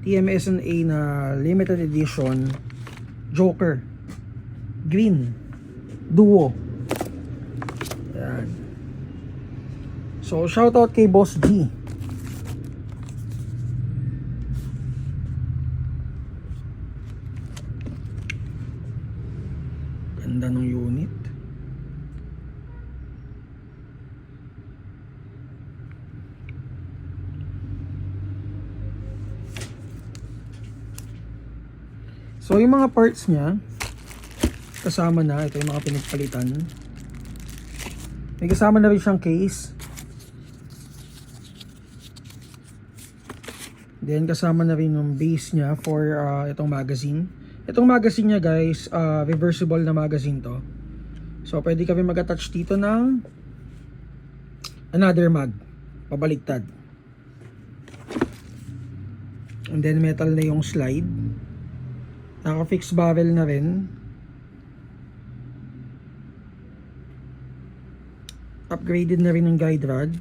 TMSNA na limited edition Joker green duo. Yan. So shoutout kay Boss G. Ganda ng unit. So yung mga parts niya kasama na, ito yung mga pinagpalitan. May kasama na rin siyang case. Then kasama na rin yung base niya for itong magazine. Itong magazine niya guys, reversible na magazine to. So pwede kami mag-attach dito ng another mag, pabaliktad. And then metal na yung slide. Naka-fix barrel na rin. Upgraded na rin ng guide rod.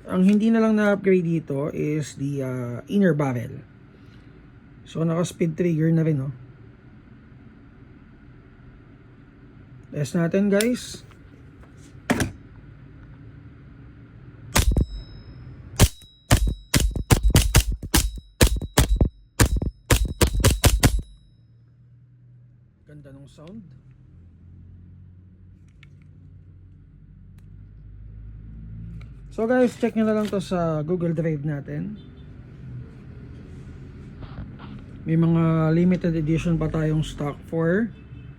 Ang hindi na lang na-upgrade dito is the inner barrel. So naka-speed trigger na rin, no? Test natin guys. Ganda ng sound. So guys, check nyo na lang to sa Google Drive natin. May mga limited edition pa tayong stock for